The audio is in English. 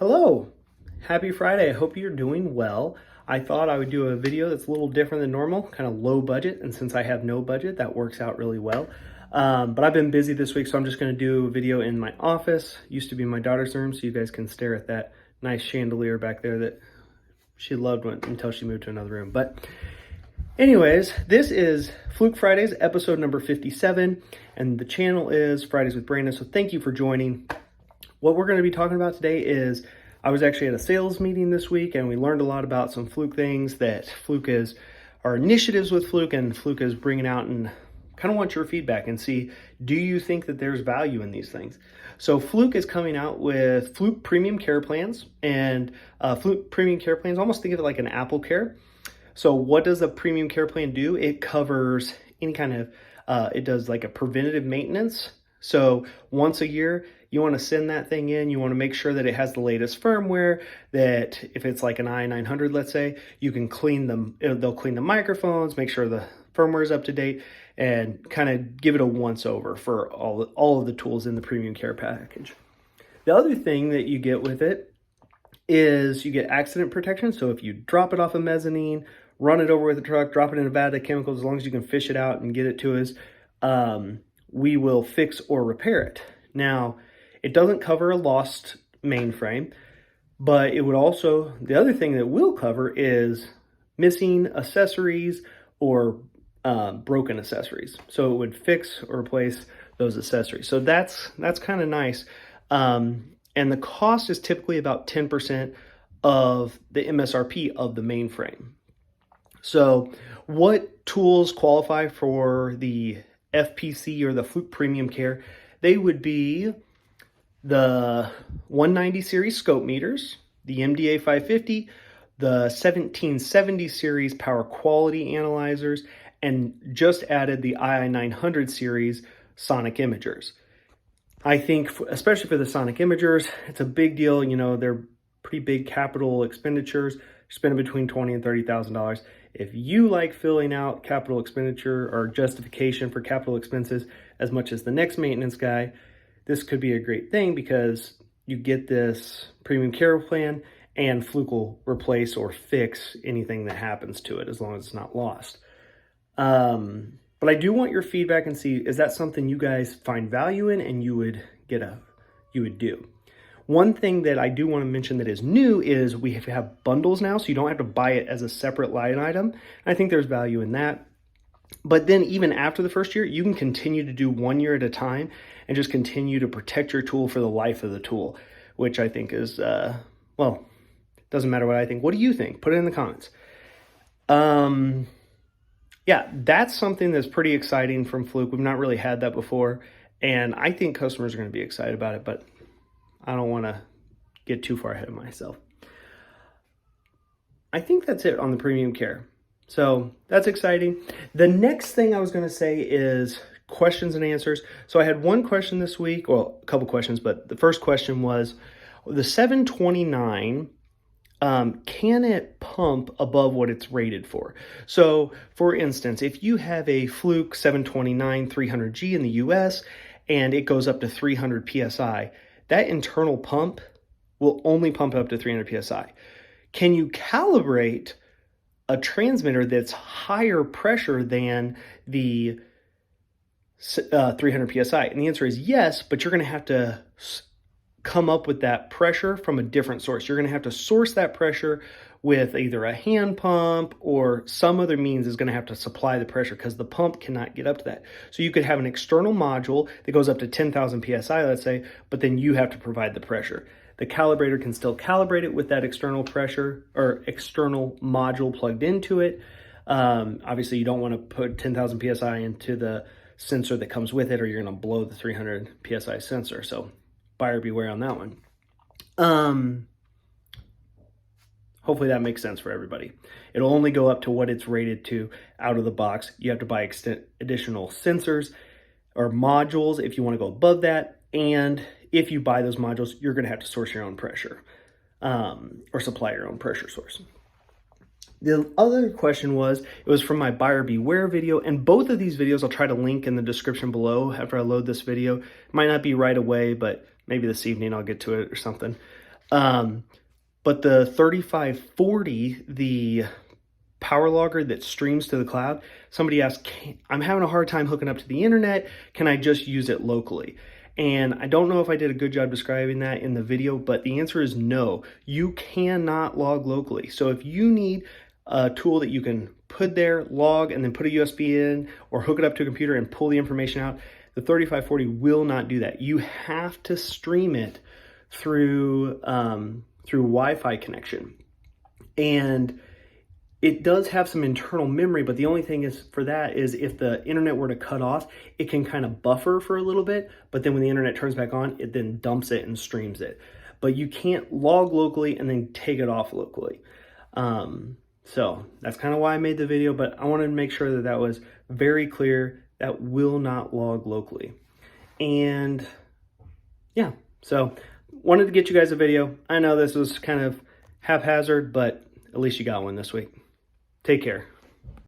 Hello, happy Friday. I hope you're doing well. I thought I would do a video that's a little different than normal, kind of low budget, and since I have no budget, that works out really well. But I've been busy this week, so I'm just going to do a video in my office. Used to be my daughter's room, so you guys can stare at that nice chandelier back there that she loved until she moved to another room. But anyways, this is Fluke Fridays, episode number 57, and the channel is Fridays with Brandon, so thank you for joining. What we're going to be talking about today is, I was actually at a sales meeting this week and we learned a lot about some Fluke things that Fluke is, our initiatives with Fluke, and Fluke is bringing out, and kind of want your feedback and see, do you think that there's value in these things? So Fluke is coming out with Fluke Premium Care Plans, and Fluke Premium Care Plans, almost think of it like an Apple Care. So what does a Premium Care Plan do? It covers any kind of, it does like a preventative maintenance. So once a year, you want to send that thing in. You want to make sure that it has the latest firmware, that if it's like an i900, let's say, you can clean them. They'll clean the microphones, make sure the firmware is up to date, and kind of give it a once over for all of the tools in the premium care package. The other thing that you get with it is you get accident protection. So if you drop it off a mezzanine, run it over with a truck, drop it in a vat of chemicals, as long as you can fish it out and get it to us, we will fix or repair it. Now, it doesn't cover a lost mainframe, but it would also, the other thing that will cover is missing accessories or broken accessories. So it would fix or replace those accessories. So that's kind of nice. And the cost is typically about 10% of the MSRP of the mainframe. So what tools qualify for the FPC or the Fluke Premium Care? They would be the 190 series scope meters, the MDA 550, the 1770 series power quality analyzers, and just added the II900 series sonic imagers. I think, especially for the sonic imagers, it's a big deal. You know, they're pretty big capital expenditures. You're spending between $20,000 and $30,000. If you like filling out capital expenditure or justification for capital expenses as much as the next maintenance guy, this could be a great thing because you get this premium care plan and Fluke will replace or fix anything that happens to it as long as it's not lost. But I do want your feedback and see, is that something you guys find value in and you would do? One thing that I do want to mention that is new is we have bundles now, so you don't have to buy it as a separate line item. I think there's value in that. But then even after the first year, you can continue to do 1 year at a time and just continue to protect your tool for the life of the tool, which I think is, well, doesn't matter what I think. What do you think? Put it in the comments. Yeah, that's something that's pretty exciting from Fluke. We've not really had that before, and I think customers are going to be excited about it, but I don't want to get too far ahead of myself. I think that's it on the premium care. So that's exciting. The next thing I was going to say is questions and answers. So I had one question this week, well, a couple questions, but the first question was the 729, can it pump above what it's rated for? So for instance, if you have a Fluke 729 300G in the US and it goes up to 300 PSI, that internal pump will only pump up to 300 PSI. Can you calibrate a transmitter that's higher pressure than the 300 PSI? And the answer is yes, but you're going to have to come up with that pressure from a different source. You're going to have to source that pressure with either a hand pump or some other means is going to have to supply the pressure because the pump cannot get up to that. So you could have an external module that goes up to 10,000 PSI, let's say, but then you have to provide the pressure. The calibrator can still calibrate it with that external pressure or external module plugged into it. Obviously, you don't want to put 10,000 PSI into the sensor that comes with it or you're going to blow the 300 PSI sensor. So buyer beware on that one. Hopefully that makes sense for everybody. It'll only go up to what it's rated to out of the box. You have to buy additional sensors or modules if you want to go above that. And if you buy those modules, you're going to have to source your own pressure or supply your own pressure source. The other question was, it was from my buyer beware video, and both of these videos I'll try to link in the description below after I load this video. It might not be right away, but maybe this evening I'll get to it or something. But the 3540, the power logger that streams to the cloud, somebody asked, I'm having a hard time hooking up to the internet. Can I just use it locally? And I don't know if I did a good job describing that in the video, but the answer is no. You cannot log locally. So if you need a tool that you can put there, log, and then put a USB in or hook it up to a computer and pull the information out, the 3540 will not do that. You have to stream it through Wi-Fi connection. And it does have some internal memory, but the only thing is for that is if the internet were to cut off, it can kind of buffer for a little bit, but then when the internet turns back on, it then dumps it and streams it. But you can't log locally and then take it off locally. So that's kind of why I made the video, but I wanted to make sure that that was very clear. That will not log locally. And yeah, so wanted to get you guys a video. I know this was kind of haphazard, but at least you got one this week. Take care.